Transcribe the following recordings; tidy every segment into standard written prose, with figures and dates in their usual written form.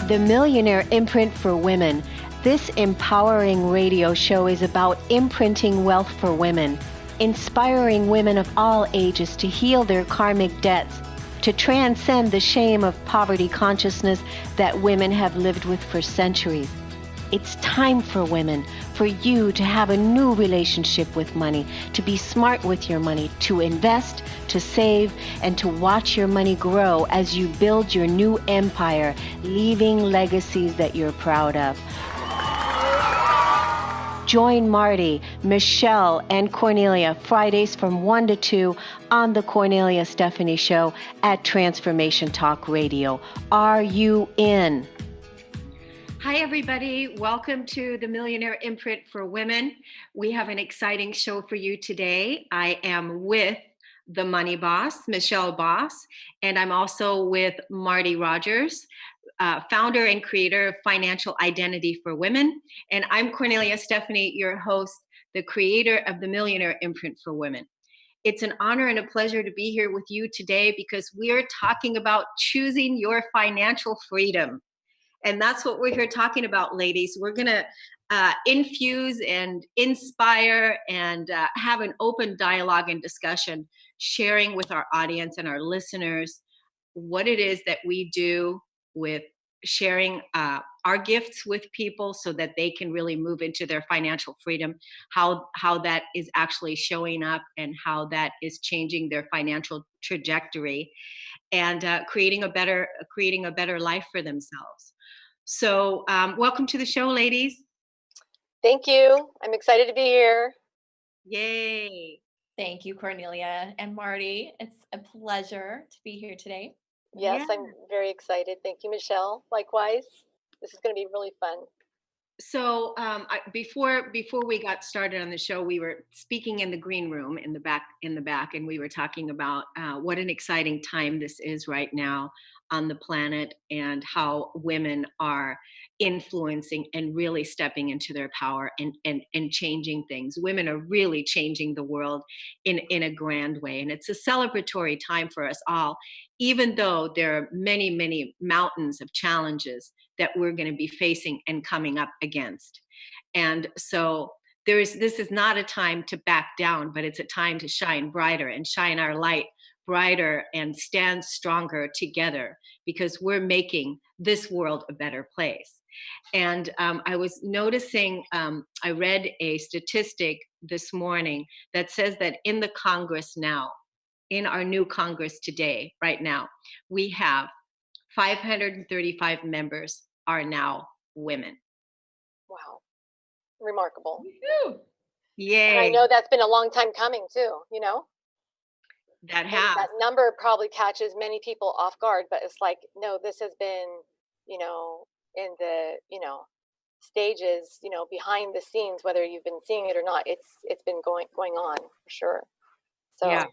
The Millionaire Imprint for Women. This empowering radio show is about imprinting wealth for women, inspiring women of all ages to heal their karmic debts, to transcend the shame of poverty consciousness that women have lived with for centuries. It's time for women, for you to have a new relationship with money, to be smart with your money, to invest, to save, and to watch your money grow as you build your new empire, leaving legacies that you're proud of. Join Marti, Michelle, and Kornelia Fridays from 1 to 2 on the Kornelia Stephanie Show at Transformation Talk Radio. Are you in? Hi, everybody. Welcome to the Millionaire Imprint for Women. We have an exciting show for you today. I am with the money boss, Michelle Boss, and I'm also with Marti Rogers, founder and creator of Financial Identity for Women. And I'm Kornelia Stephanie, your host, the creator of the Millionaire Imprint for Women. It's an honor and a pleasure to be here with you today because we are talking about choosing your financial freedom. And that's what we're here talking about, ladies. We're going to infuse and inspire and have an open dialogue and discussion, sharing with our audience and our listeners what it is that we do with sharing our gifts with people so that they can really move into their financial freedom, how that is actually showing up and how that is changing their financial trajectory and creating a better life for themselves. So welcome to the show, ladies. Thank you. I'm excited to be here. Yay. Thank you, Kornelia and Marti. It's a pleasure to be here today. Yes, I'm very excited. Thank you, Michelle. Likewise. This is going to be really fun. So before we got started on the show, we were speaking in the green room in the back, and we were talking about what an exciting time this is right now on the planet and how women are influencing and really stepping into their power and changing things. Women are really changing the world in a grand way. And it's a celebratory time for us all, even though there are many, many mountains of challenges that we're going to be facing and coming up against. And so this is not a time to back down, but it's a time to shine brighter and shine our light brighter and stand stronger together because we're making this world a better place. And I was noticing, I read a statistic this morning that says that in the Congress now, in our new Congress today, right now, we have 535 members are now women. Wow. Remarkable. Woo-hoo. Yay. And I know that's been a long time coming too, you know? That number probably catches many people off guard, but it's like, no, this has been, you know, in the, you know, stages, you know, behind the scenes, whether you've been seeing it or not, it's been going on for sure. So yeah.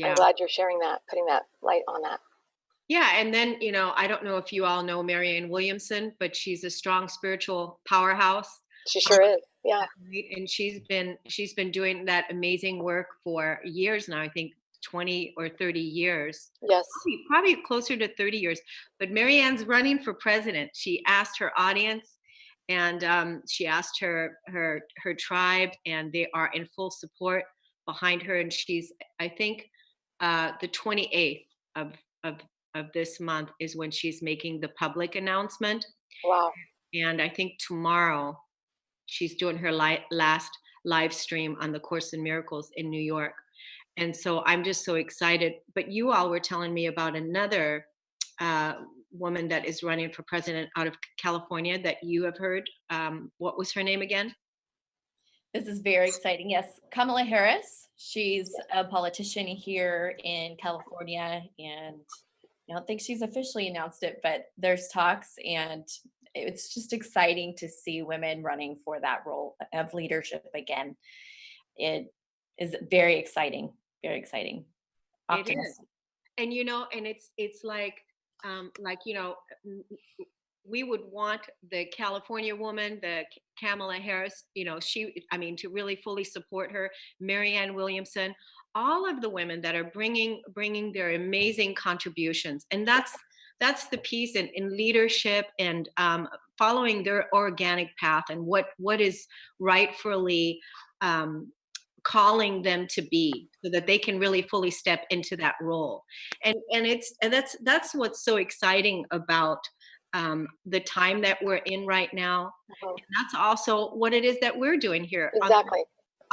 I'm glad you're sharing that, putting that light on that. Yeah, and then, you know, I don't know if you all know Marianne Williamson, but she's a strong spiritual powerhouse. She sure is. Yeah. And she's been doing that amazing work for years now, I think 20 or 30 years. Yes. Probably closer to 30 years. But Marianne's running for president. She asked her audience and she asked her tribe, and they are in full support behind her. And she's, I think, the 28th of this month is when she's making the public announcement. Wow. And I think tomorrow she's doing her last live stream on the Course in Miracles in New York. And so I'm just so excited. But you all were telling me about another woman that is running for president out of California that you have heard. What was her name again? This is very exciting. Yes, Kamala Harris. She's a politician here in California, and I don't think she's officially announced it, but there's talks, and it's just exciting to see women running for that role of leadership again. It is very exciting, very exciting. Optimistic. It is. And, you know, and it's like, you know, we would want the California woman, the Kamala Harris, you know, to really fully support her, Marianne Williamson, all of the women that are bringing their amazing contributions. And that's that's the piece in leadership and following their organic path and what is rightfully calling them to be, so that they can really fully step into that role. And that's what's so exciting about the time that we're in right now. Mm-hmm. And that's also what it is that we're doing here. Exactly.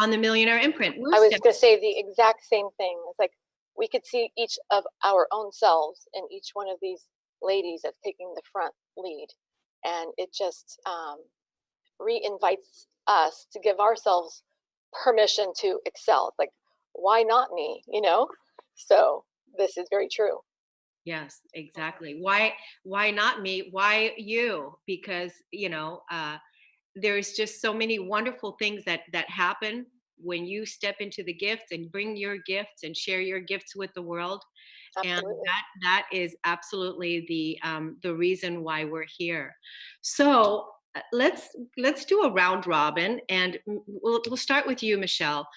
On the Millionaire Imprint. I was going to say the exact same thing. It's like we could see each of our own selves in each one of these ladies that's taking the front lead. And it just re-invites us to give ourselves permission to excel. It's like, why not me? You know? So this is very true. Yes, exactly. Why not me? Why you? Because, there's just so many wonderful things that happen when you step into the gifts and bring your gifts and share your gifts with the world. Absolutely. And that is absolutely the reason why we're here. So let's do a round robin, and we'll start with you, Michelle.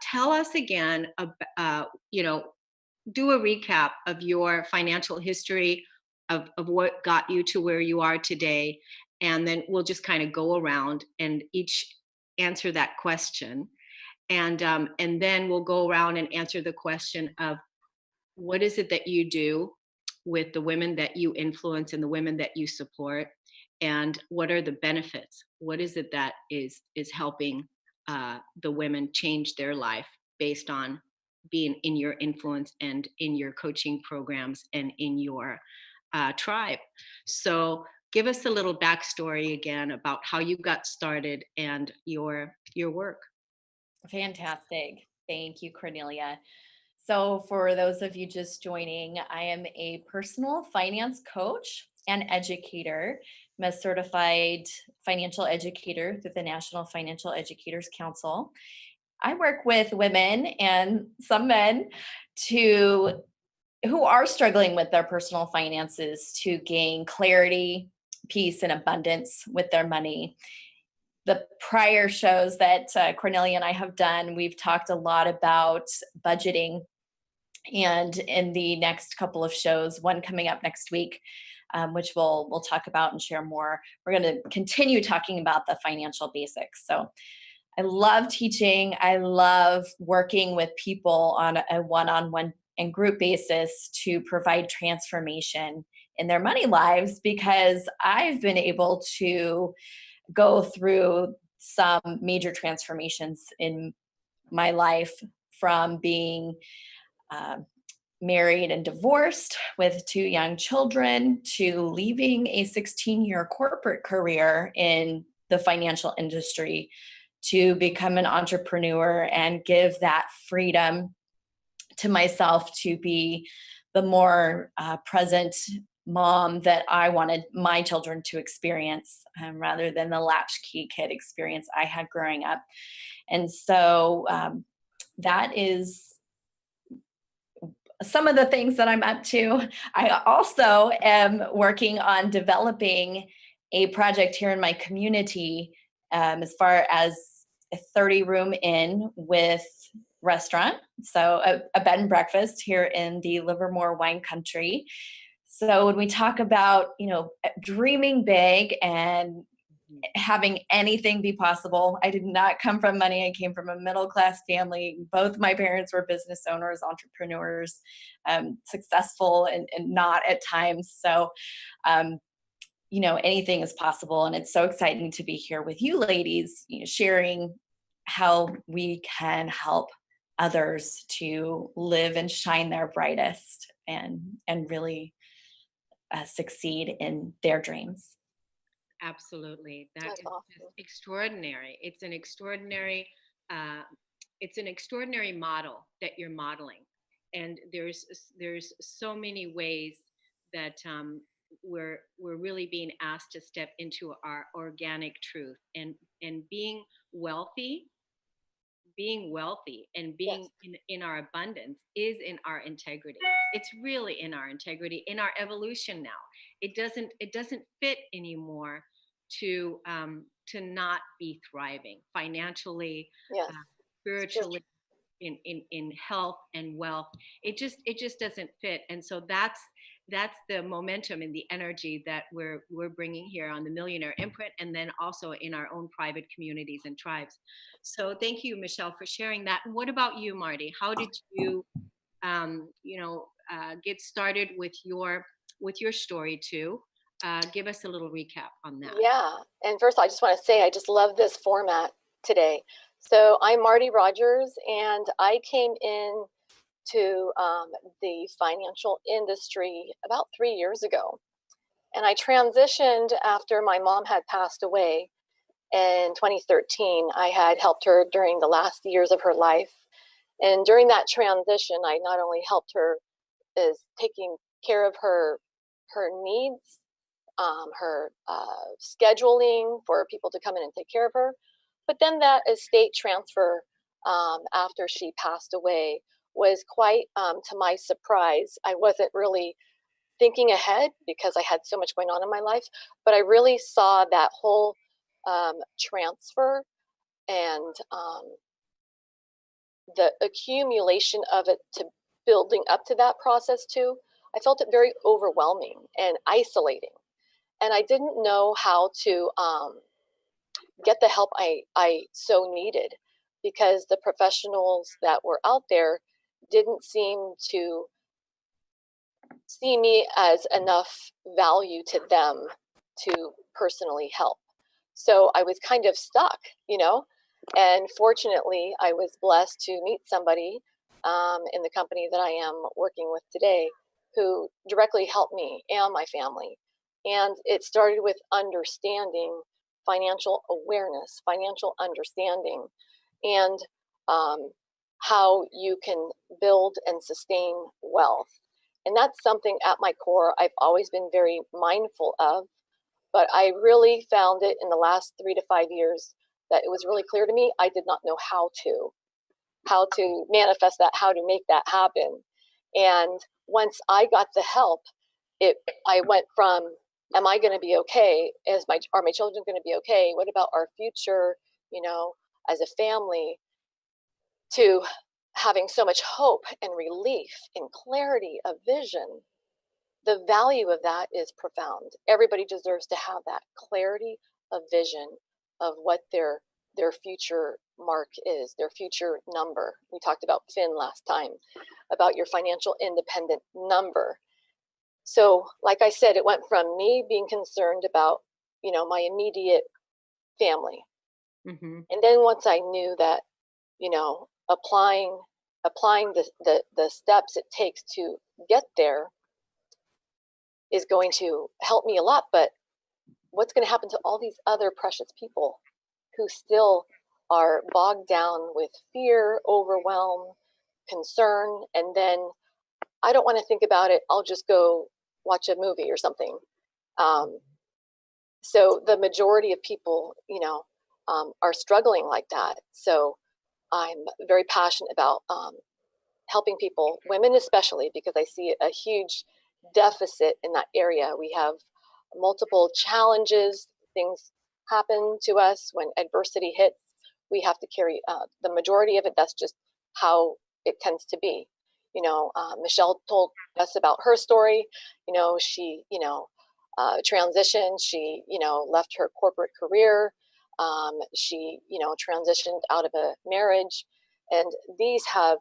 Tell us again, do a recap of your financial history of what got you to where you are today. And then we'll just kind of go around and each answer that question. And then we'll go around and answer the question of what is it that you do with the women that you influence and the women that you support, and what are the benefits? What is it that is helping the women change their life based on being in your influence and in your coaching programs and in your tribe? So give us a little backstory again about how you got started and your work. Fantastic. Thank you, Kornelia. So for those of you just joining, I am a personal finance coach and educator. I'm a certified financial educator through the National Financial Educators Council. I work with women and some men who are struggling with their personal finances to gain clarity, peace, and abundance with their money. The prior shows that Kornelia and I have done, we've talked a lot about budgeting. And in the next couple of shows, one coming up next week, which we'll talk about and share more, we're going to continue talking about the financial basics. So I love teaching. I love working with people on a one-on-one and group basis to provide transformation in their money lives, because I've been able to go through some major transformations in my life, from being married and divorced with 2 young children to leaving a 16-year corporate career in the financial industry to become an entrepreneur and give that freedom to myself to be the more present mom that I wanted my children to experience, rather than the latchkey kid experience I had growing up. And so that is some of the things that I'm up to. I also am working on developing a project here in my community, as far as a 30-room inn with restaurant. So a bed and breakfast here in the Livermore wine country. So when we talk about, dreaming big and having anything be possible, I did not come from money. I came from a middle-class family. Both my parents were business owners, entrepreneurs, successful and not at times. So, anything is possible. And it's so exciting to be here with you ladies, sharing how we can help others to live and shine their brightest and really succeed in their dreams. Absolutely. That's Just awesome. extraordinary. It's an extraordinary model that you're modeling. And there's so many ways that we're really being asked to step into our organic truth, and being wealthy and being Yes. in our abundance is in our integrity. It's really in our integrity, in our evolution now. It doesn't fit anymore to not be thriving financially, Yes. spiritually, in health and wealth. It just doesn't fit. And so that's that's the momentum and the energy that we're bringing here on the Millionaire Imprint, and then also in our own private communities and tribes. So thank you, Michelle, for sharing that. What about you, Marti? How did you, get started with your story too? Give us a little recap on that. Yeah. And first, I just want to say I just love this format today. So I'm Marti Rogers, and I came in to the financial industry about 3 years ago. And I transitioned after my mom had passed away in 2013. I had helped her during the last years of her life. And during that transition, I not only helped her as taking care of her needs, her scheduling for people to come in and take care of her. But then that estate transfer after she passed away was quite, to my surprise. I wasn't really thinking ahead because I had so much going on in my life, but I really saw that whole transfer and the accumulation of it to building up to that process too. I felt it very overwhelming and isolating. And I didn't know how to get the help I so needed, because the professionals that were out there didn't seem to see me as enough value to them to personally help. So I was kind of stuck, and fortunately I was blessed to meet somebody in the company that I am working with today who directly helped me and my family. And it started with understanding financial awareness, financial understanding, and how you can build and sustain wealth. And that's something at my core I've always been very mindful of. But I really found it in the last 3 to 5 years that it was really clear to me I did not know how to manifest that, how to make that happen. And once I got the help, I went from, am I going to be okay? Are my children going to be okay? What about our future, as a family? To having so much hope and relief and clarity of vision. The value of that is profound. Everybody deserves to have that clarity of vision of what their future mark is, their future number. We talked about Finn last time, about your financial independent number. So, like I said, it went from me being concerned about, my immediate family. Mm-hmm. And then once I knew that, applying the steps it takes to get there is going to help me a lot. But what's going to happen to all these other precious people who still are bogged down with fear, overwhelm, concern, and then I don't want to think about it, I'll just go watch a movie or something. So the majority of people, are struggling like that. So I'm very passionate about helping people, women especially, because I see a huge deficit in that area. We have multiple challenges. Things happen to us when adversity hits. We have to carry the majority of it. That's just how it tends to be. Michelle told us about her story. She, transitioned. She, left her corporate career. She, transitioned out of a marriage. And these have,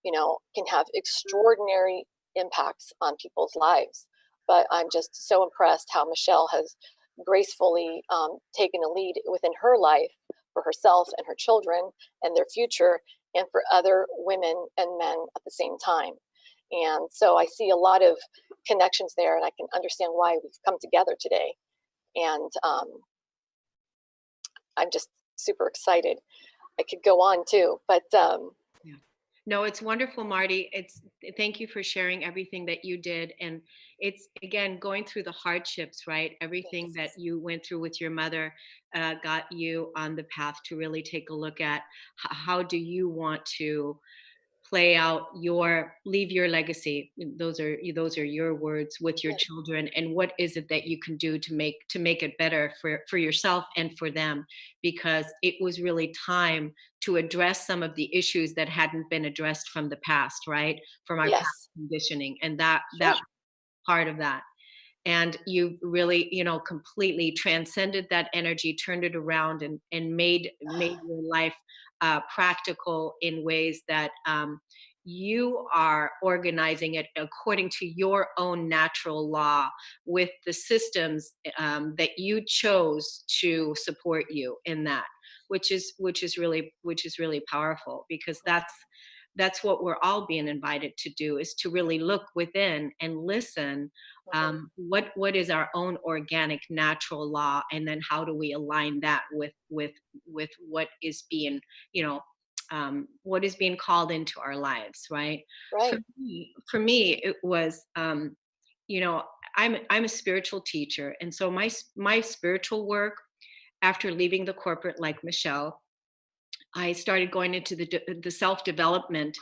can have extraordinary impacts on people's lives. But I'm just so impressed how Michelle has gracefully taken a lead within her life for herself and her children and their future, and for other women and men at the same time. And so I see a lot of connections there, and I can understand why we've come together today. And I'm just super excited. I could go on too, but yeah. No, it's wonderful, Marti. Thank you for sharing everything that you did. And it's, again, going through the hardships, right? Everything that you went through with your mother got you on the path to really take a look at how do you want to play out leave your legacy. Those are your words, with your children, and what is it that you can do to make it better for yourself and for them, because it was really time to address some of the issues that hadn't been addressed from the past, right? From our past conditioning. And that part of that. And you really, completely transcended that energy, turned it around, and made your life practical in ways that you are organizing it according to your own natural law, with the systems that you chose to support you in that, which is really powerful, because that's what we're all being invited to do, is to really look within and listen. What is our own organic natural law, and then how do we align that with what is being, what is being called into our lives, right? Right. For me it was, I'm a spiritual teacher, and so my spiritual work, after leaving the corporate, like Michelle, I started going into the self-development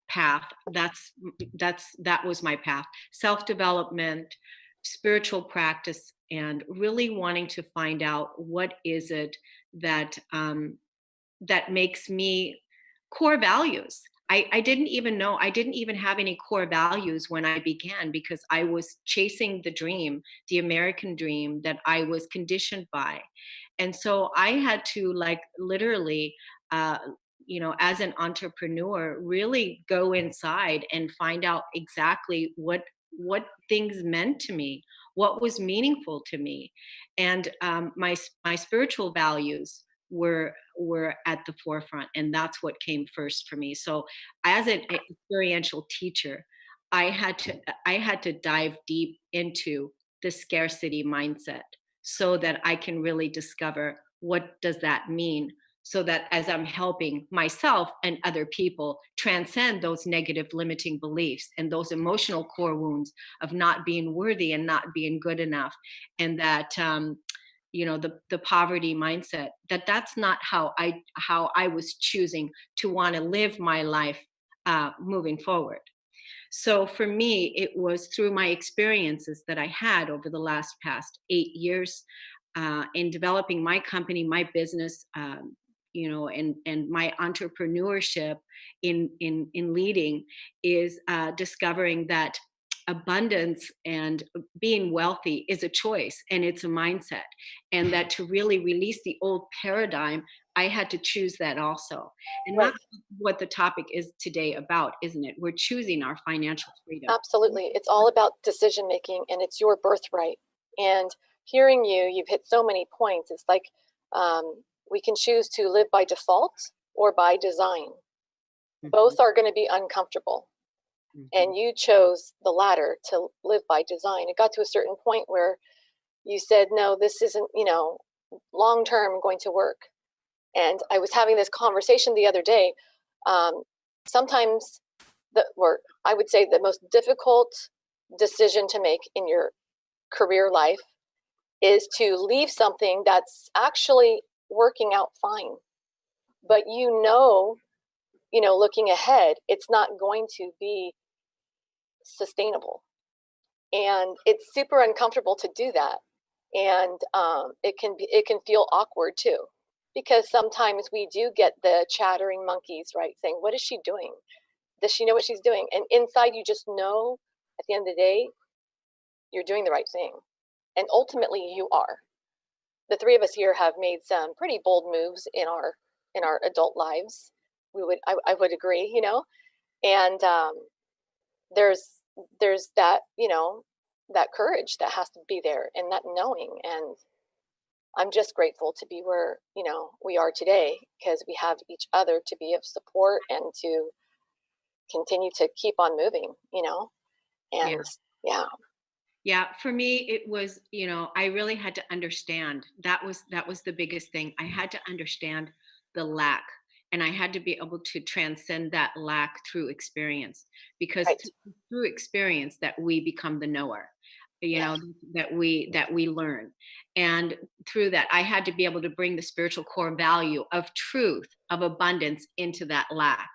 path. That was my path. Self-development, spiritual practice, and really wanting to find out what is it that that makes me core values. I didn't even know, I didn't even have any core values when I began, because I was chasing the dream, the American dream that I was conditioned by. And so I had to, like, literally, as an entrepreneur, really go inside and find out exactly what things meant to me, what was meaningful to me. And my spiritual values were at the forefront, and that's what came first for me. So as an experiential teacher, I had to dive deep into the scarcity mindset, so that I can really discover what does that mean, so that as I'm helping myself and other people transcend those negative limiting beliefs and those emotional core wounds of not being worthy and not being good enough, and that the poverty mindset, that's not how I was choosing to want to live my life moving forward. So for me, it was through my experiences that I had over the past 8 years, in developing my company, my business, and my entrepreneurship in leading, is discovering that abundance and being wealthy is a choice, and it's a mindset, and that to really release the old paradigm, I had to choose that also. And Right. that's what the topic is today about, isn't it? We're choosing our financial freedom. Absolutely. It's all about decision making, and it's your birthright. And hearing you've hit so many points. It's like, we can choose to live by default or by design. Mm-hmm. Both are going to be uncomfortable. Mm-hmm. And you chose the latter, to live by design. It got to a certain point where you said, no, this isn't, long term going to work. And I was having this conversation the other day. Sometimes I would say the most difficult decision to make in your career life is to leave something that's actually working out fine. But looking ahead, it's not going to be sustainable. And it's super uncomfortable to do that. And it can feel awkward too, because sometimes we do get the chattering monkeys, right, saying, what is she doing? Does she know what she's doing? And inside, you just know at the end of the day, you're doing the right thing. And ultimately, you are. The three of us here have made some pretty bold moves in our adult lives. I would agree, and there's that, that courage that has to be there, and that knowing. And I'm just grateful to be where, we are today, because we have each other to be of support and to continue to keep on moving, and yeah, for me, it was, I really had to understand. That was the biggest thing. I had to understand the lack, and I had to be able to transcend that lack through experience, because right. through experience that we become the knower, that we learn. And through that, I had to be able to bring the spiritual core value of truth, of abundance, into that lack.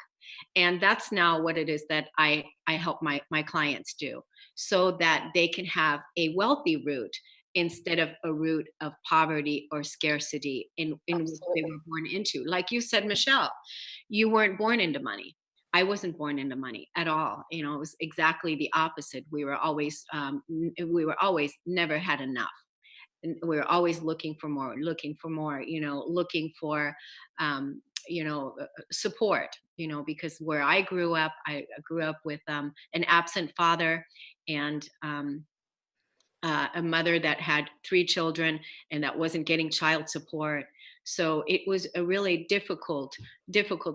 And that's now what it is that I help my clients do, so that they can have a wealthy root instead of a root of poverty or scarcity in which they were born into. Like you said, Michelle, you weren't born into money. I wasn't born into money at all. You know, it was exactly the opposite. We were always never had enough. And we were always looking for more, you know, looking for, support, you know, because where I grew up with an absent father and a mother that had 3 children and that wasn't getting child support. So it was a really difficult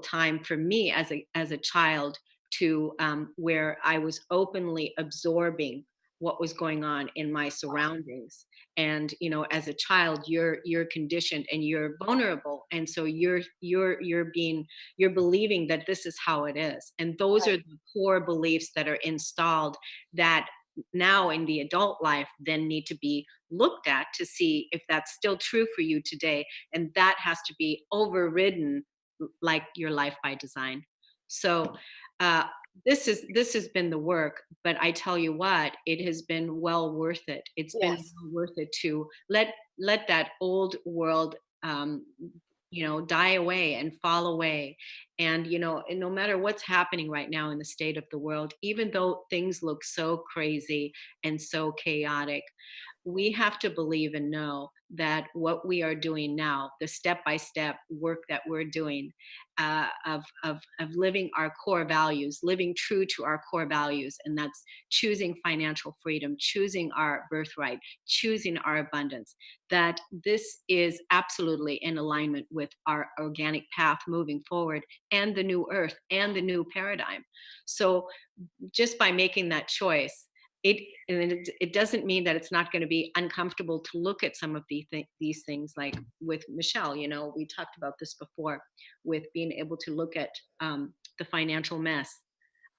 time for me as a child to where I was openly absorbing what was going on in my surroundings. And you know, as a child, you're conditioned and you're vulnerable, and so you're believing that this is how it is, and those are the core beliefs that are installed that now in the adult life then need to be looked at to see if that's still true for you today, and that has to be overridden like your life by design. So uh, this has been the work, but I tell you what, it has been well worth it. It's been well worth it to let that old world um, die away and fall away. And and no matter what's happening right now in the state of the world, even though things look so crazy and so chaotic, we have to believe and know that what we are doing now, the step-by-step work that we're doing, of living our core values, living true to our core values, and that's choosing financial freedom, choosing our birthright, choosing our abundance, that this is absolutely in alignment with our organic path moving forward and the new earth and the new paradigm. So just by making that choice, it doesn't mean that it's not going to be uncomfortable to look at some of these things, like with Michelle. We talked about this before, with being able to look at the financial mess.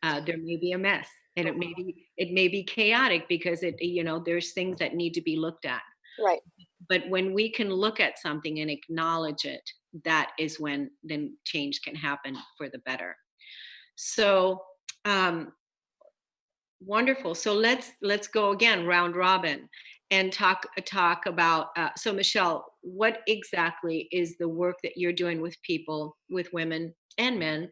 There may be a mess, and it may be chaotic because there's things that need to be looked at. Right. But when we can look at something and acknowledge it, that is when then change can happen for the better. So wonderful. So let's go again, round robin, and talk about. So Michelle, what exactly is the work that you're doing with people, with women and men,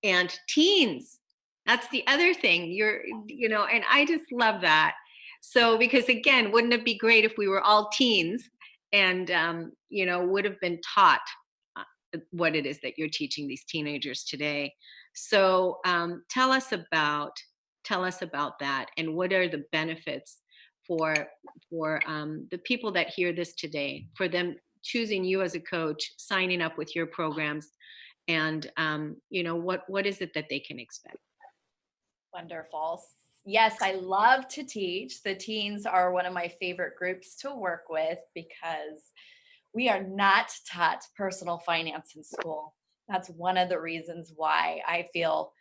and teens? That's the other thing. And I just love that. So because again, wouldn't it be great if we were all teens and would have been taught what it is that you're teaching these teenagers today? So tell us about that, and what are the benefits for the people that hear this today, for them choosing you as a coach, signing up with your programs, and what is it that they can expect? Wonderful. Yes, I love to teach. The teens are one of my favorite groups to work with because we are not taught personal finance in school. That's one of the reasons why I feel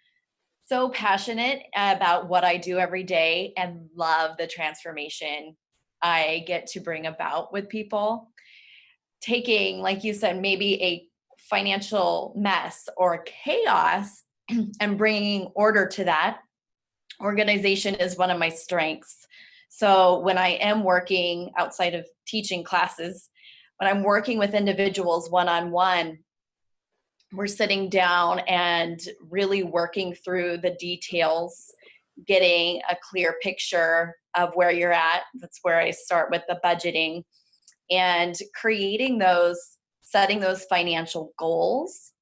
so passionate about what I do every day and love the transformation I get to bring about with people. Taking, like you said, maybe a financial mess or chaos and bringing order to that. Organization is one of my strengths. So when I am working outside of teaching classes, when I'm working with individuals one-on-one, we're sitting down and really working through the details, getting a clear picture of where you're at. That's where I start with the budgeting and setting those financial goals,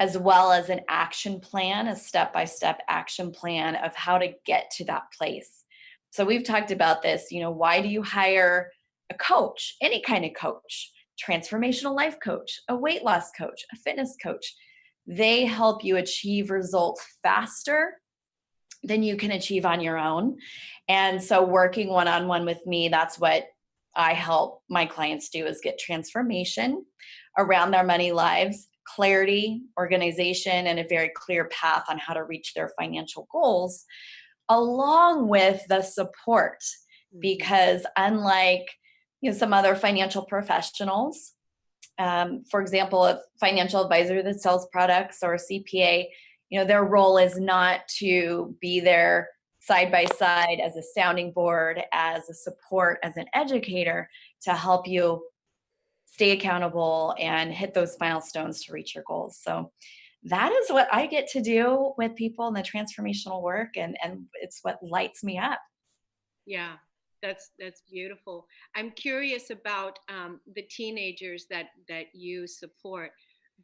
as well as an action plan, a step-by-step action plan of how to get to that place. So we've talked about this, why do you hire a coach, any kind of coach? Transformational life coach, a weight loss coach, a fitness coach. They help you achieve results faster than you can achieve on your own. And so working one-on-one with me, that's what I help my clients do, is get transformation around their money lives, clarity, organization, and a very clear path on how to reach their financial goals, along with the support. Because unlike some other financial professionals, for example, a financial advisor that sells products or a CPA, their role is not to be there side by side as a sounding board, as a support, as an educator to help you stay accountable and hit those milestones to reach your goals. So that is what I get to do with people in the transformational work, and it's what lights me up. Yeah, that's beautiful. I'm curious about the teenagers that you support.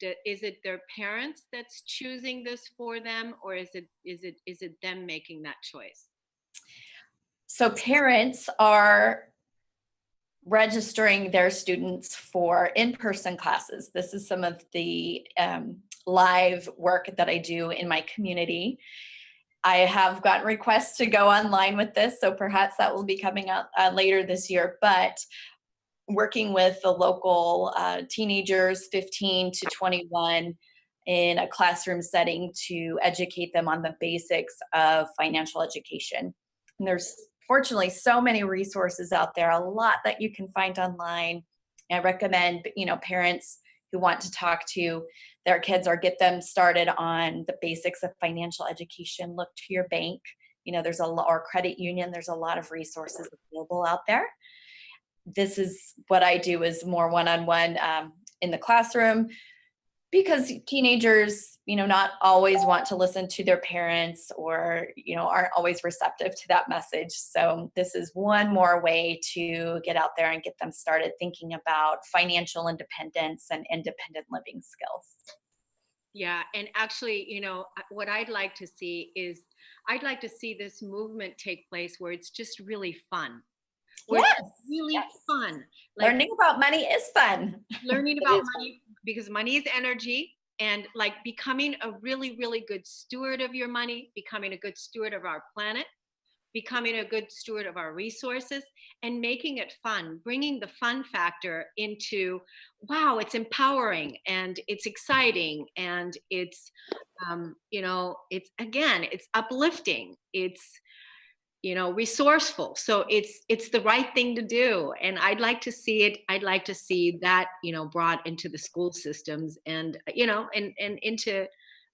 Is it their parents that's choosing this for them, or is it them making that choice? So parents are registering their students for in-person classes. This is some of the live work that I do in my community. I have gotten requests to go online with this, so perhaps that will be coming out later this year. But working with the local teenagers, 15 to 21, in a classroom setting to educate them on the basics of financial education. And there's fortunately so many resources out there, a lot that you can find online. I recommend, parents who want to talk to their kids or get them started on the basics of financial education, look to your bank. There's or credit union, there's a lot of resources available out there. This is what I do, is more one-on-one in the classroom, because teenagers, not always want to listen to their parents, or, aren't always receptive to that message. So this is one more way to get out there and get them started thinking about financial independence and independent living skills. Yeah, and actually, what I'd like to see is, I'd like to see this movement take place where it's just really fun. Yes, it's really fun. Learning about money is fun. Learning about money, because money is energy, and becoming a really, really good steward of your money, becoming a good steward of our planet, becoming a good steward of our resources, and making it fun, bringing the fun factor into, wow, it's empowering and it's exciting, and it's, it's uplifting. It's, resourceful. So it's the right thing to do. And I'd like to see it. I'd like to see that, brought into the school systems, and, and into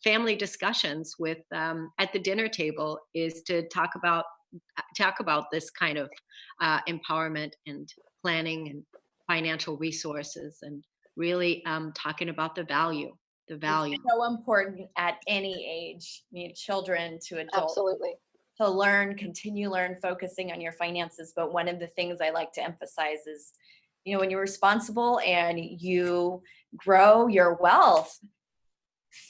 family discussions with, at the dinner table, is to talk about this kind of empowerment and planning and financial resources, and really talking about the value. It's so important at any age, children to adults. Absolutely. To continue focusing on your finances. But one of the things I like to emphasize is, when you're responsible and you grow your wealth,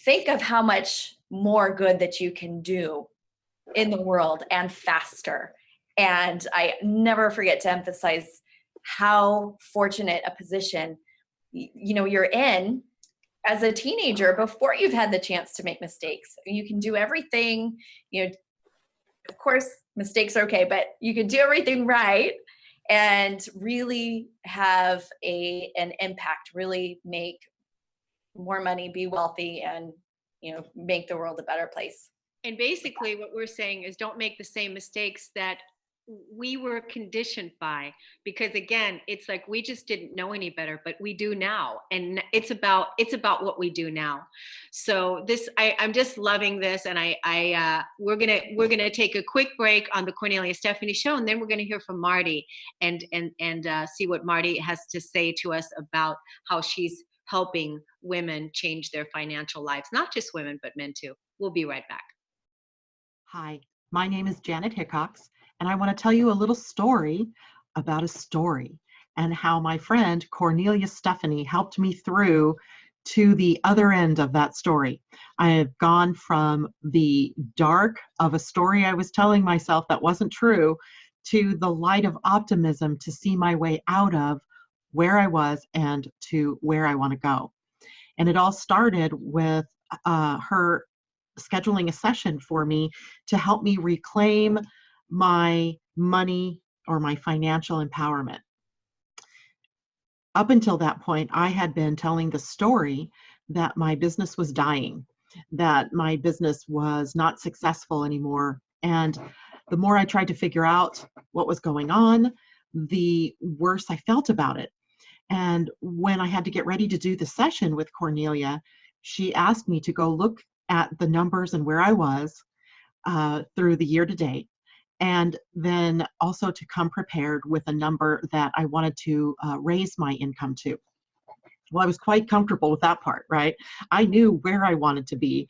think of how much more good that you can do in the world, and faster. And I never forget to emphasize how fortunate a position, you're in as a teenager before you've had the chance to make mistakes. You can do everything, of course, mistakes are okay, but you can do everything right and really have an impact, really make more money, be wealthy, and, make the world a better place. And basically what we're saying is, don't make the same mistakes that we were conditioned by, because again, it's like we just didn't know any better, but we do now, and it's about what we do now. So I'm just loving this, and we're gonna take a quick break on the Kornelia Stephanie Show, and then we're gonna hear from Marti and see what Marti has to say to us about how she's helping women change their financial lives, not just women, but men too. We'll be right back. Hi, my name is Janet Hickox, and I want to tell you a little story about a story, and how my friend Cornelia Stephanie helped me through to the other end of that story. I have gone from the dark of a story I was telling myself that wasn't true, to the light of optimism to see my way out of where I was and to where I want to go. And it all started with her scheduling a session for me to help me reclaim my money, or my financial empowerment. Up until that point, I had been telling the story that my business was dying, that my business was not successful anymore. And the more I tried to figure out what was going on, the worse I felt about it. And when I had to get ready to do the session with Cornelia, she asked me to go look at the numbers and where I was through the year to date, and then also to come prepared with a number that I wanted to raise my income to. Well, I was quite comfortable with that part, right? I knew where I wanted to be.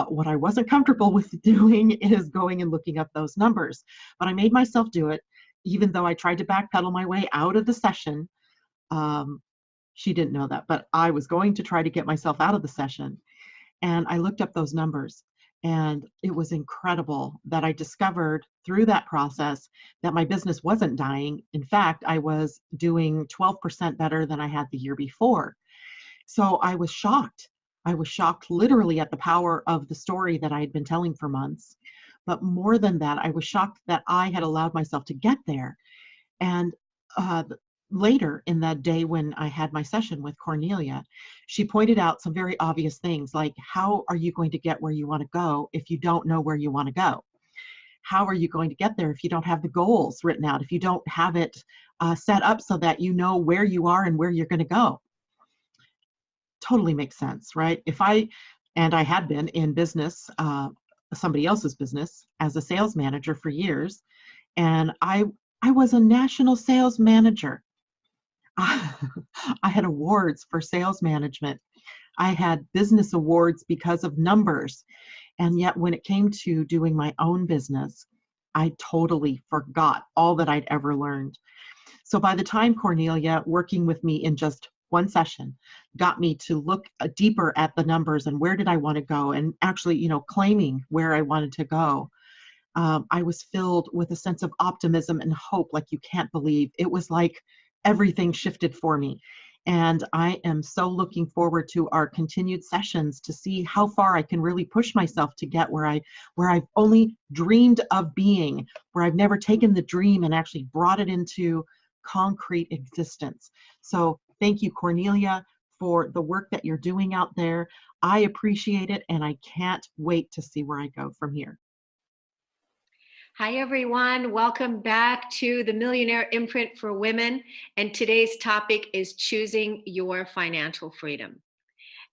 What I wasn't comfortable with doing is going and looking up those numbers. But I made myself do it, even though I tried to backpedal my way out of the session. Um, she didn't know that, but I was going to try to get myself out of the session. And I looked up those numbers. And it was incredible that I discovered through that process that my business wasn't dying. In fact, I was doing 12% better than I had the year before. So I was shocked. I was shocked literally at the power of the story that I had been telling for months. But more than that, I was shocked that I had allowed myself to get there. And uh, later in that day when I had my session with Kornelia, she pointed out some very obvious things like, how are you going to get where you want to go if you don't know where you want to go? How are you going to get there if you don't have the goals written out, if you don't have it set up so that you know where you are and where you're going to go? Totally makes sense, right? And I had been in business, somebody else's business, as a sales manager for years, and I was a national sales manager. I had awards for sales management. I had business awards because of numbers. And yet when it came to doing my own business, I totally forgot all that I'd ever learned. So by the time Kornelia, working with me in just one session, got me to look deeper at the numbers and where did I want to go, and actually, claiming where I wanted to go, I was filled with a sense of optimism and hope like you can't believe. It was like everything shifted for me. And I am so looking forward to our continued sessions to see how far I can really push myself to get where I've only dreamed of being, where I've never taken the dream and actually brought it into concrete existence. So thank you, Kornelia, for the work that you're doing out there. I appreciate it, and I can't wait to see where I go from here. Hi, everyone. Welcome back to the Millionaire Imprint for Women. And today's topic is choosing your financial freedom.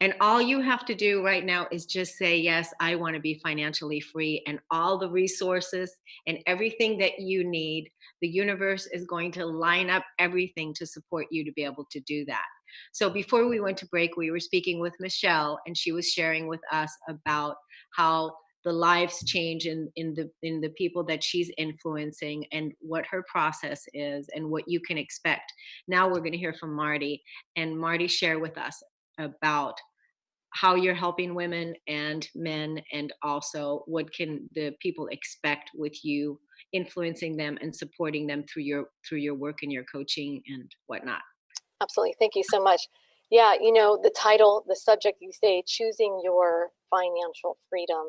And all you have to do right now is just say, yes, I want to be financially free, and all the resources and everything that you need, the universe is going to line up everything to support you to be able to do that. So before we went to break, we were speaking with Michelle, and she was sharing with us about how the lives change in the people that she's influencing and what her process is and what you can expect. Now we're going to hear from Marti, and Marti share with us about how you're helping women and men, and also what can the people expect with you influencing them and supporting them through your work and your coaching and whatnot. Absolutely. Thank you so much. Yeah, the title, the subject, you say choosing your financial freedom.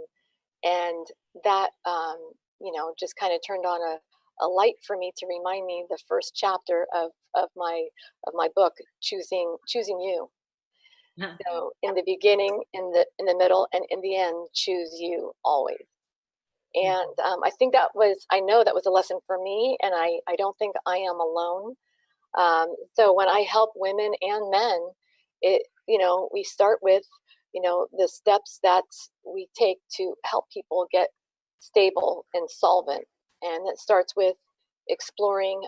And that, just kind of turned on a light for me to remind me the first chapter of my book, Choosing You. So in the beginning, in the middle, and in the end, choose you always. And I know that was a lesson for me, and I don't think I am alone. So when I help women and men, we start with, the steps that we take to help people get stable and solvent. And it starts with exploring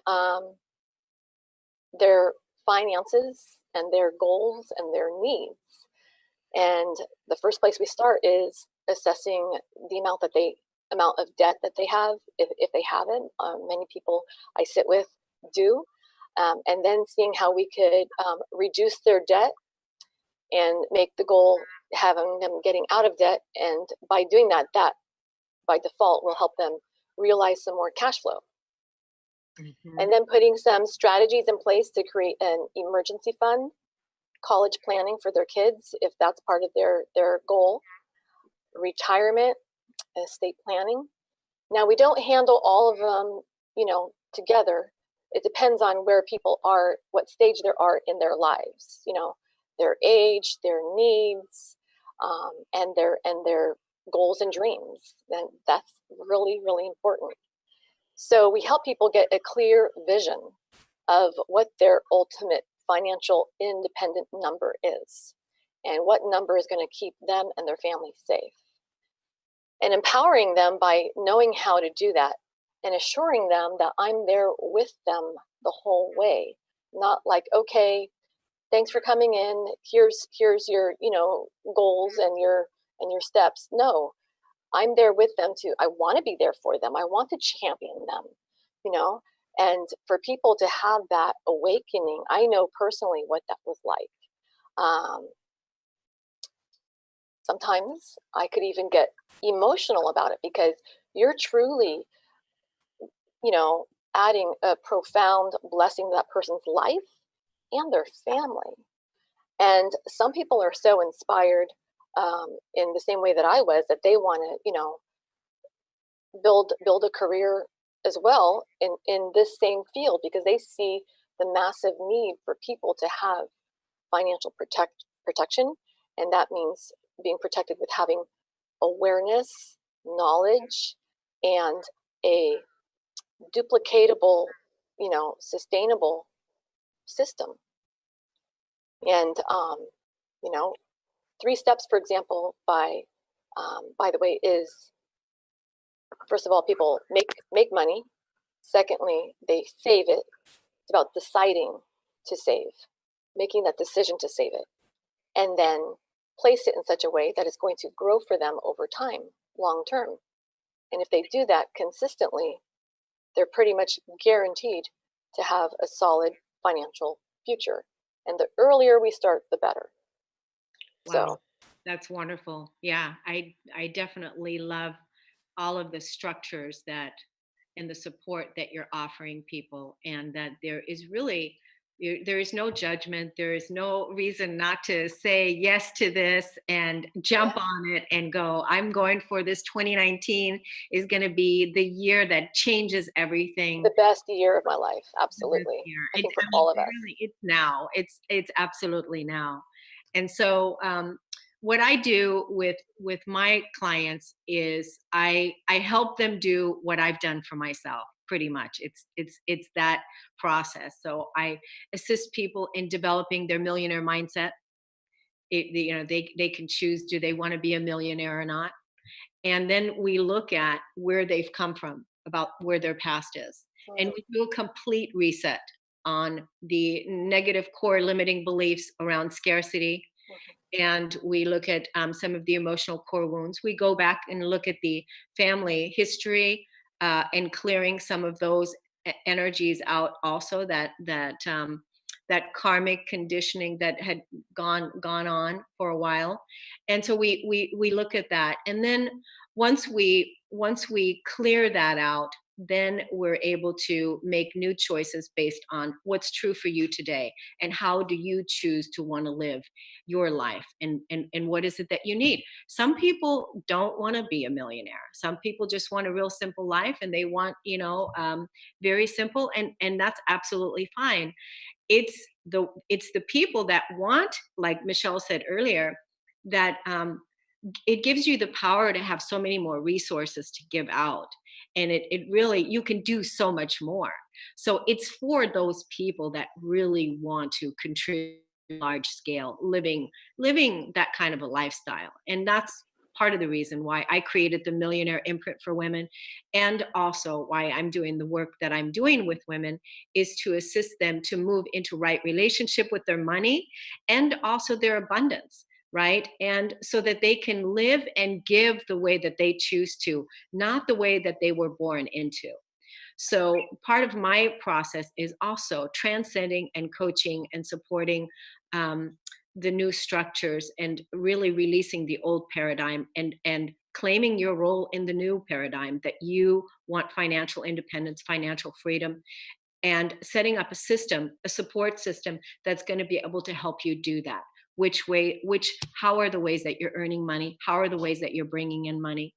their finances and their goals and their needs. And the first place we start is assessing the amount of debt that they have, if they haven't. Many people I sit with do. And then seeing how we could reduce their debt and make the goal having them getting out of debt. And by doing that by default will help them realize some more cash flow. Mm-hmm. And then putting some strategies in place to create an emergency fund, college planning for their kids, if that's part of their goal, retirement, estate planning. Now, we don't handle all of them, together. It depends on where people are, what stage they are in their lives, their age, their needs, and their goals and dreams. And that's really, really important. So we help people get a clear vision of what their ultimate financial independent number is and what number is going to keep them and their family safe. And empowering them by knowing how to do that and assuring them that I'm there with them the whole way. Not like, okay, thanks for coming in. Here's your, goals and your steps. No, I'm there with them too. I want to be there for them. I want to champion them, and for people to have that awakening. I know personally what that was like. Sometimes I could even get emotional about it, because you're truly, adding a profound blessing to that person's life and their family. And some people are so inspired, in the same way that I was, that they want to, build a career as well in this same field, because they see the massive need for people to have financial protection. And that means being protected with having awareness, knowledge, and a duplicatable, sustainable system. And 3 steps, for example, by the way, is, first of all, people make money. Secondly, they save it. It's about deciding to save, making that decision to save it, and then place it in such a way that it's going to grow for them over time, long term. And if they do that consistently, they're pretty much guaranteed to have a solid financial future. And the earlier we start, the better. Wow, So that's wonderful. Yeah, I definitely love all of the structures that and the support that you're offering people, and that there is really there is no judgment. There is no reason not to say yes to this and jump on it and go. I'm going for this. 2019 is going to be the year that changes everything. The best year of my life. Absolutely. I think for all of us. Really, it's now. It's absolutely now. And so what I do with my clients is I help them do what I've done for myself. Pretty much, it's that process. So I assist people in developing their millionaire mindset. They can choose, do they want to be a millionaire or not? And then we look at where they've come from, about where their past is, and we do a complete reset on the negative core limiting beliefs around scarcity. And we look at some of the emotional core wounds. We go back and look at the family history, and clearing some of those energies out. Also, that karmic conditioning that had gone on for a while. And so we look at that, and then once we clear that out, then we're able to make new choices based on what's true for you today, and how do you choose to want to live your life, and what is it that you need. Some people don't want to be a millionaire. Some people just want a real simple life, and they want, very simple, and that's absolutely fine. It's the people that want, like Michelle said earlier, that it gives you the power to have so many more resources to give out, and it really, you can do so much more. So it's for those people that really want to contribute large scale, living that kind of a lifestyle. And that's part of the reason why I created the Millionaire Imprint for women, and also why I'm doing the work that I'm doing with women, is to assist them to move into right relationship with their money, and also their abundance, right? And so that they can live and give the way that they choose to, not the way that they were born into. So part of my process is also transcending and coaching and supporting the new structures, and really releasing the old paradigm, and claiming your role in the new paradigm, that you want financial independence, financial freedom, and setting up a support system that's going to be able to help you do that. How are the ways that you're earning money? How are the ways that you're bringing in money?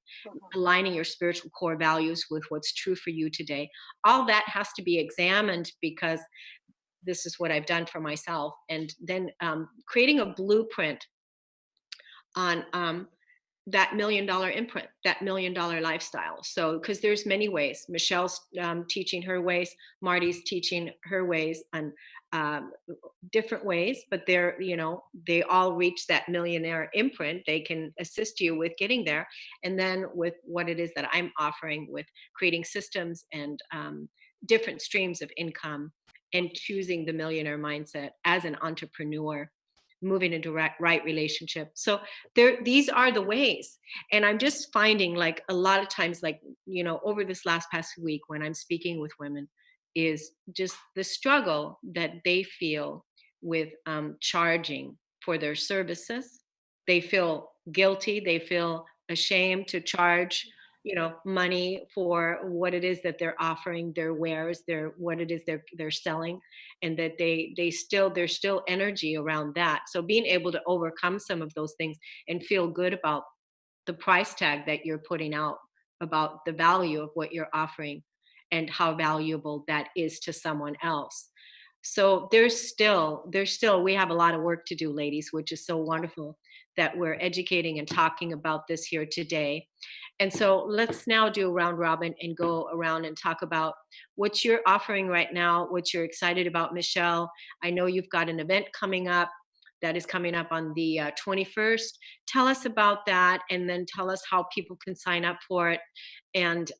Aligning your spiritual core values with what's true for you today. All that has to be examined, because this is what I've done for myself. And then creating a blueprint on that $1 million imprint, that $1 million lifestyle. So, because there's many ways. Michelle's teaching her ways, Marti's teaching her ways, on different ways, but they all reach that millionaire imprint. They can assist you with getting there. And then with what it is that I'm offering, with creating systems and different streams of income, and choosing the millionaire mindset as an entrepreneur, moving into right relationship. So these are the ways. And I'm just finding, like, a lot of times, like, over this last past week when I'm speaking with women, is just the struggle that they feel with charging for their services. They feel guilty. They feel ashamed to charge, money for what it is that they're offering, their wares, what it is they're selling, and that there's still energy around that. So being able to overcome some of those things and feel good about the price tag that you're putting out, about the value of what you're offering and how valuable that is to someone else. So we have a lot of work to do, ladies, which is so wonderful that we're educating and talking about this here today. And so let's now do a round robin and go around and talk about what you're offering right now, what you're excited about. Michelle, I know you've got an event coming up that is coming up on the 21st. Tell us about that, and then tell us how people can sign up for it, and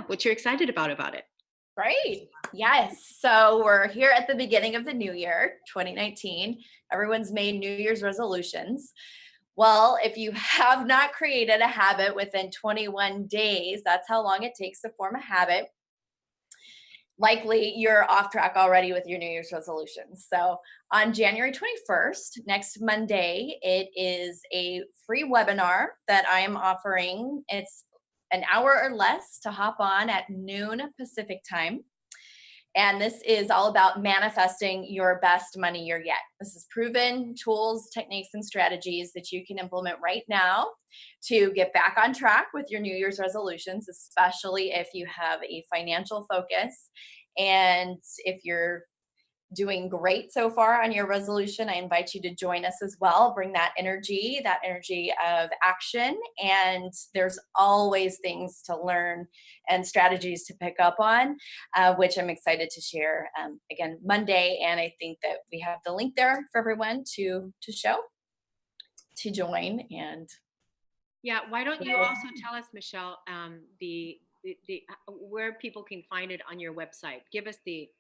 what you're excited about it. Great. Yes. So we're here at the beginning of the new year, 2019. Everyone's made New Year's resolutions. Well, if you have not created a habit within 21 days, that's how long it takes to form a habit. Likely you're off track already with your New Year's resolutions. So on January 21st, next Monday, it is a free webinar that I am offering. It's an hour or less to hop on at noon Pacific time. And this is all about manifesting your best money year yet. This is proven tools, techniques, and strategies that you can implement right now to get back on track with your New Year's resolutions, especially if you have a financial focus. And if you're doing great so far on your resolution, I invite you to join us as well. Bring that energy of action. And there's always things to learn and strategies to pick up on, which I'm excited to share again Monday. And I think that we have the link there for everyone to join. And why don't you also tell us, Michelle, the where people can find it on your website? Give us the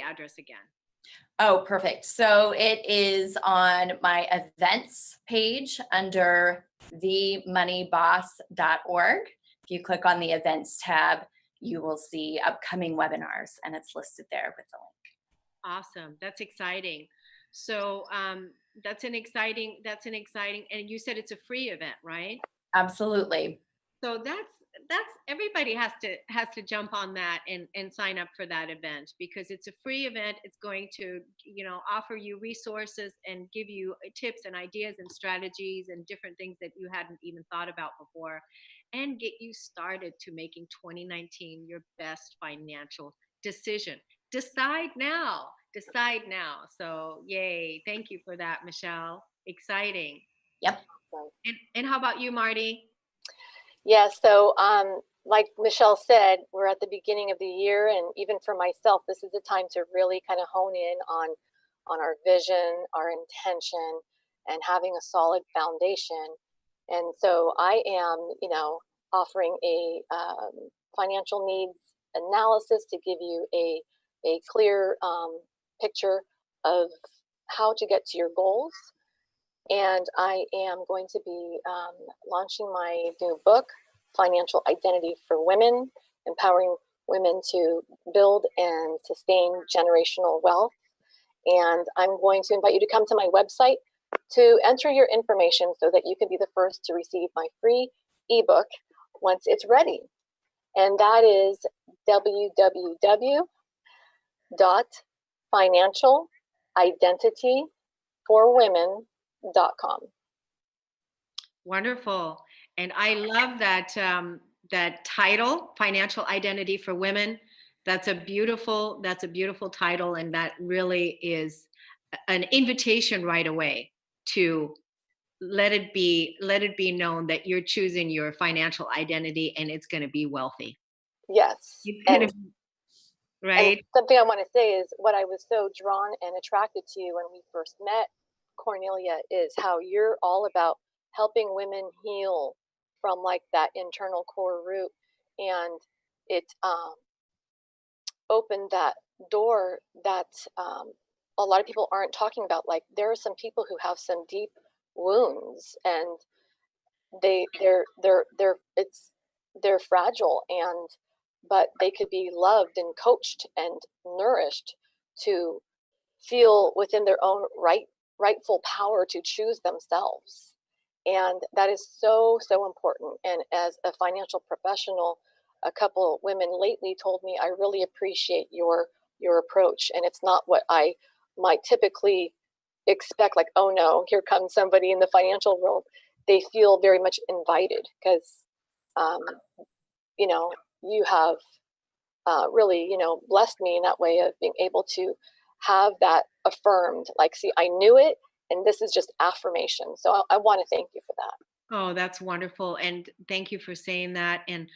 address again. Oh, perfect. So it is on my events page under themoneyboss.org. If you click on the events tab, you will see upcoming webinars, and it's listed there with the link. Awesome. That's exciting. So that's an exciting, and you said it's a free event, right? Absolutely. So that's everybody has to jump on that and sign up for that event, because it's a free event. It's going to, offer you resources and give you tips and ideas and strategies and different things that you hadn't even thought about before, and get you started to making 2019 your best financial decision. Decide now. So yay. Thank you for that, Michelle. Exciting. Yep. And how about you, Marti? Yeah, so like Michelle said, we're at the beginning of the year, and even for myself, this is the time to really kind of hone in on our vision, our intention, and having a solid foundation. And so I am, offering a financial needs analysis to give you a clear picture of how to get to your goals. And I am going to be launching my new book, Financial Identity for Women, empowering women to build and sustain generational wealth. And I'm going to invite you to come to my website to enter your information so that you can be the first to receive my free ebook once it's ready. And that is www.financialidentityforwomen.com. Wonderful. And I love that that title, Financial Identity for Women. That's a beautiful title, and that really is an invitation right away to let it be known that you're choosing your financial identity, and it's going to be wealthy. Yes. Right. And something I want to say is what I was so drawn and attracted to when we first met, Kornelia, is how you're all about helping women heal from like that internal core root. And it opened that door that a lot of people aren't talking about. Like, there are some people who have some deep wounds, and they're fragile, and but they could be loved and coached and nourished to feel within their own rightful power to choose themselves. And that is so, so important. And as a financial professional, a couple women lately told me, I really appreciate your approach. And it's not what I might typically expect, like, oh no, here comes somebody in the financial world. They feel very much invited because, you know, you have really, blessed me in that way of being able to have that affirmed. Like, see, I knew it, and this is just affirmation. So I want to thank you for that. Oh, that's wonderful. And thank you for saying that. And,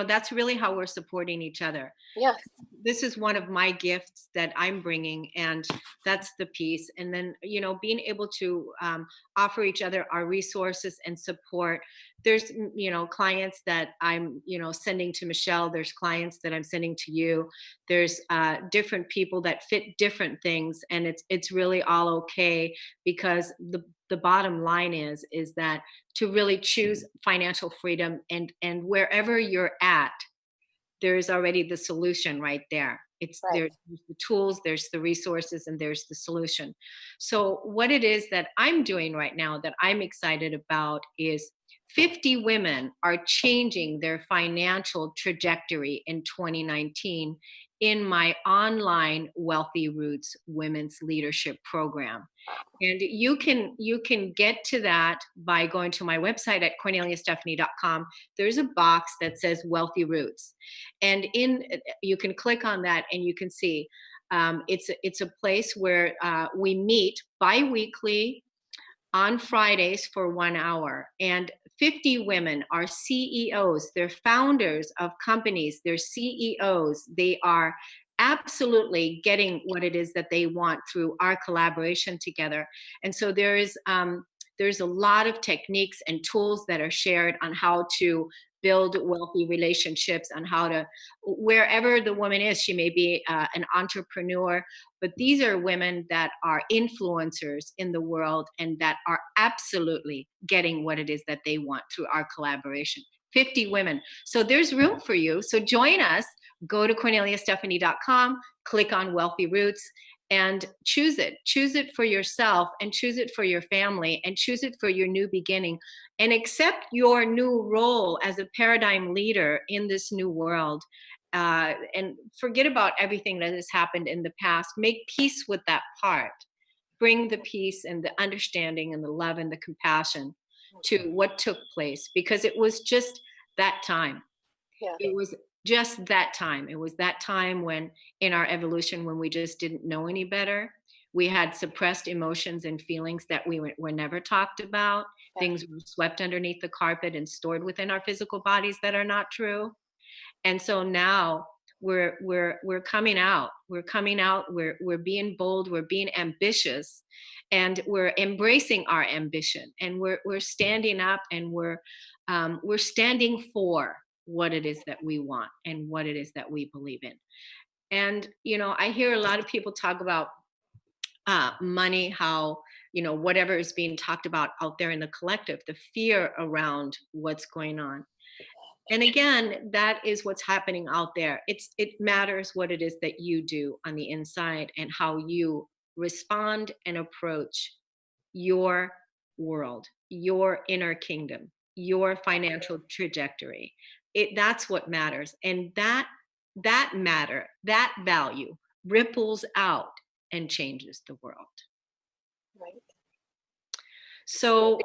that's really how we're supporting each other. Yes. This is one of my gifts that I'm bringing, and that's the piece. And then, being able to offer each other our resources and support. There's, clients that I'm, sending to Michelle. There's clients that I'm sending to you. There's different people that fit different things, and it's really all okay, because the bottom line is that to really choose financial freedom, and wherever you're at, there's already the solution right there. It's right. There's the tools, there's the resources, and there's the solution. So what it is that I'm doing right now that I'm excited about is 50 women are changing their financial trajectory in 2019 in my online Wealthy Roots Women's Leadership Program. And you can get to that by going to my website at korneliastephanie.com. There's a box that says Wealthy Roots, and you can click on that, and you can see it's a place where we meet bi-weekly on Fridays for 1 hour, and 50 women are CEOs. They're founders of companies. They're CEOs. They are absolutely getting what it is that they want through our collaboration together. And so there's a lot of techniques and tools that are shared on how to build wealthy relationships, on how to, wherever the woman is, she may be an entrepreneur, but these are women that are influencers in the world and that are absolutely getting what it is that they want through our collaboration. 50 women. So there's room for you. So join us. Go to korneliastephanie.com, click on Wealthy Roots, and choose it. Choose it for yourself, and choose it for your family, and choose it for your new beginning, and accept your new role as a paradigm leader in this new world. And forget about everything that has happened in the past. Make peace with that part. Bring the peace and the understanding and the love and the compassion to what took place, because it was just that time. Yeah. It was just that time. It was that time when, in our evolution, when we just didn't know any better. We had suppressed emotions and feelings that we were never talked about. Yeah. Things were swept underneath the carpet and stored within our physical bodies that are not true. And so now we're coming out. We're coming out. We're being bold. We're being ambitious, and we're embracing our ambition. And we're standing up, and we're standing for what it is that we want and what it is that we believe in. And I hear a lot of people talk about money, how whatever is being talked about out there in the collective, the fear around what's going on. And again, that is what's happening out there. It matters what it is that you do on the inside and how you respond and approach your world, your inner kingdom, your financial trajectory. That's what matters. And that matter, that value ripples out and changes the world. Right. So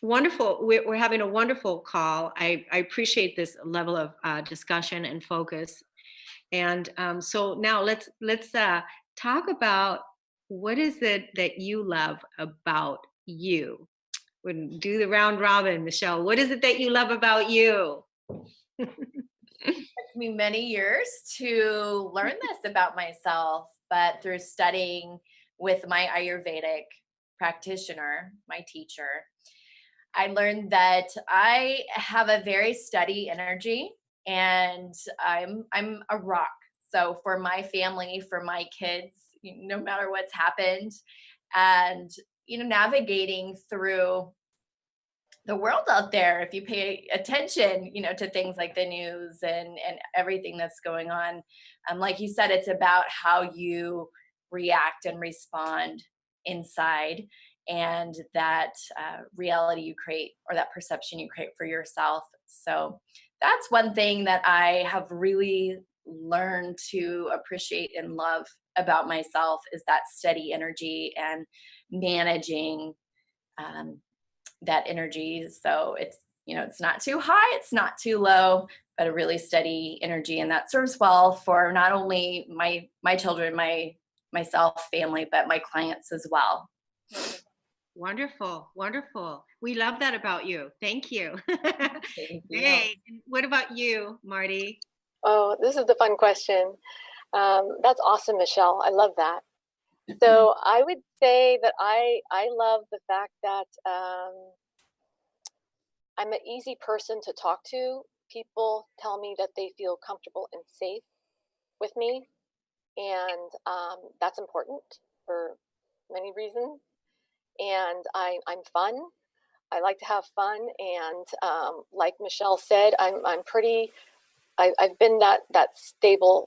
wonderful. We're having a wonderful call. I appreciate this level of discussion and focus. And so now let's talk about what is it that you love about you. We'll do the round robin, Michelle. What is it that you love about you? It took me many years to learn this about myself, but through studying with my Ayurvedic practitioner, my teacher, I learned that I have a very steady energy, and I'm a rock. So for my family, for my kids, no matter what's happened, and, navigating through the world out there, if you pay attention, to things like the news and everything that's going on, like you said, it's about how you react and respond inside, and that reality you create, or that perception you create for yourself. So that's one thing that I have really learned to appreciate and love about myself, is that steady energy and managing um, that energy. So it's not too high, it's not too low, but a really steady energy. And that serves well for not only my children, myself, family, but my clients as well. Wonderful. Wonderful. We love that about you. Thank you. Thank you. Hey, what about you, Marti? Oh, this is the fun question. That's awesome, Michelle. I love that. So I would say that I love the fact that I'm an easy person to talk to. People tell me that they feel comfortable and safe with me, and that's important for many reasons. And I'm fun. I like to have fun, and like Michelle said, I'm pretty. I've been that stable,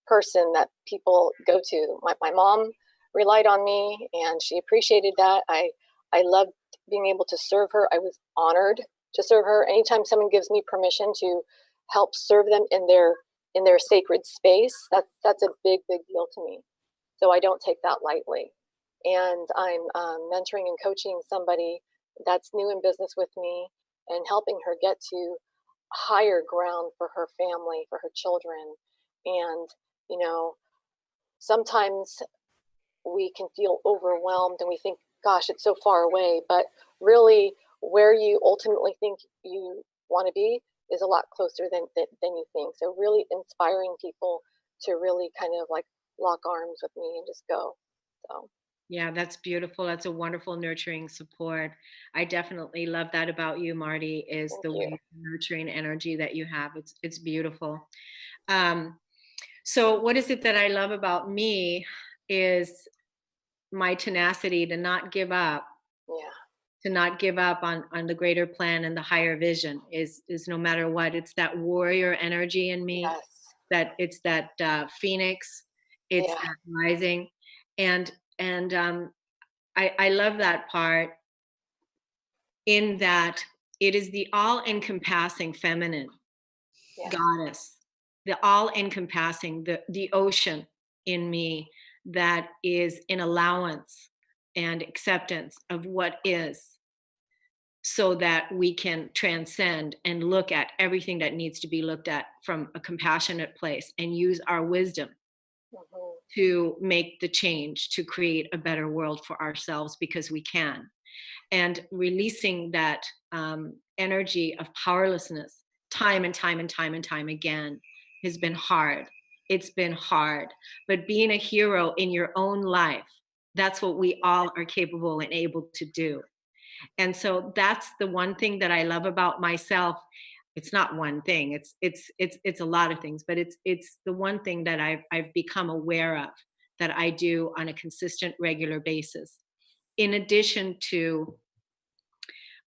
person that people go to. My mom relied on me, and she appreciated that. I loved being able to serve her. I was honored to serve her. Anytime someone gives me permission to help serve them in their sacred space, that's a big deal to me. So I don't take that lightly. And I'm mentoring and coaching somebody that's new in business with me, and helping her get to higher ground for her family, for her children. And sometimes we can feel overwhelmed, and we think, gosh, it's so far away. But really, where you ultimately think you want to be is a lot closer than you think. So really inspiring people to really kind of like lock arms with me and just go. So Yeah, that's beautiful. That's a wonderful nurturing support. I definitely love that about you, Marti, is thank the you. nurturing energy that you have. It's beautiful. So what is it that I love about me is my tenacity to not give up. Yeah. To not give up on the greater plan and the higher vision is no matter what. It's that warrior energy in me. Yes. That it's that phoenix. It's Yeah. that rising, and I love that part, in that it is the all-encompassing feminine Yeah. goddess, the all-encompassing, the ocean in me that is in allowance and acceptance of what is, so that we can transcend and look at everything that needs to be looked at from a compassionate place, and use our wisdom Mm-hmm. to make the change, to create a better world for ourselves, because we can. And releasing that energy of powerlessness time and time and time and time again has been hard. It's been hard. But being a hero in your own life, that's what we all are capable and able to do. And so that's the one thing that I love about myself. It's not one thing. It's a lot of things, but it's the one thing that I've become aware of, that I do on a consistent, regular basis. In addition to,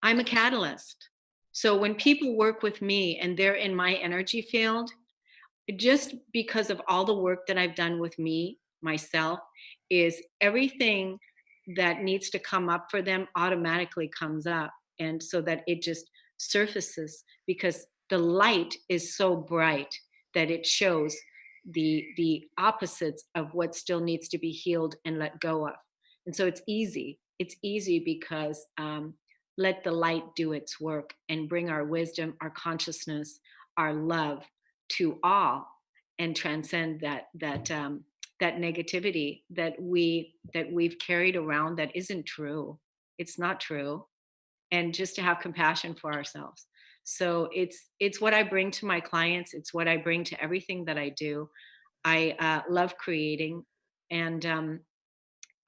I'm a catalyst. So when people work with me and they're in my energy field, just because of all the work that I've done with me, myself, is everything that needs to come up for them automatically comes up. And so that it just surfaces, because the light is so bright that it shows the opposites of what still needs to be healed and let go of. And so it's easy. It's easy because let the light do its work and bring our wisdom, our consciousness, our love to all, and transcend that negativity that we've carried around that isn't true. It's not true. And just to have compassion for ourselves. So it's what I bring to my clients. It's what I bring to everything that I do. I love creating, and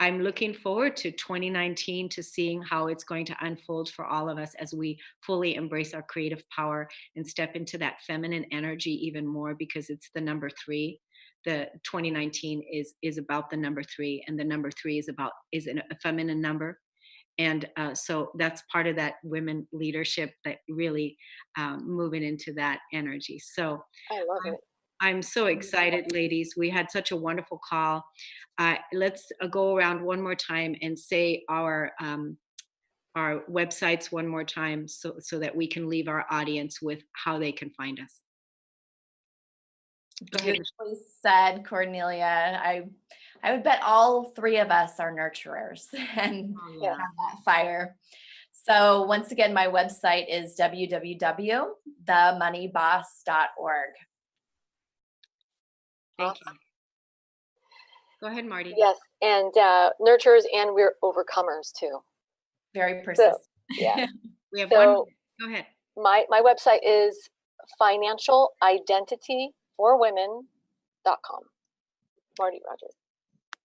I'm looking forward to 2019 to seeing how it's going to unfold for all of us as we fully embrace our creative power and step into that feminine energy even more, because it's the number 3. The 2019 is about the number 3, and the number 3 is a feminine number. And so that's part of that women leadership, that really moving into that energy. So I love it. I'm so excited, ladies. We had such a wonderful call. Let's go around one more time and say our websites one more time, so that we can leave our audience with how they can find us. Go ahead. Beautifully said, Kornelia. I would bet all 3 of us are nurturers and have that fire. So once again, my website is www.themoneyboss.org. Thank you. Go ahead, Marti. Yes, and nurturers, and we're overcomers too. Very persistent. So, yeah. We have one. Go ahead. My website is financialidentityforwomen.com. Marti Rogers.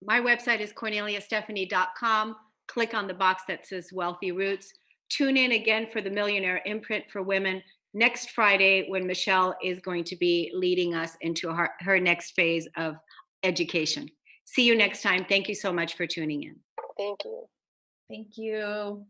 My website is corneliastephanie.com. Click on the box that says Wealthy Roots. Tune in again for the Millionaire Imprint for Women next Friday, when Michelle is going to be leading us into her next phase of education. See you next time. Thank you so much for tuning in. Thank you. Thank you.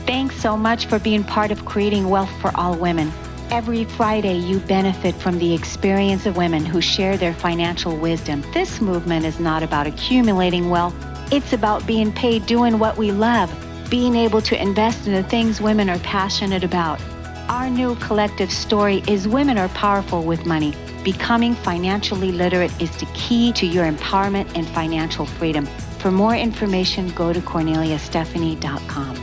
Thanks so much for being part of creating wealth for all women. Every Friday, you benefit from the experience of women who share their financial wisdom. This movement is not about accumulating wealth. It's about being paid doing what we love, being able to invest in the things women are passionate about. Our new collective story is women are powerful with money. Becoming financially literate is the key to your empowerment and financial freedom. For more information, go to corneliastephanie.com.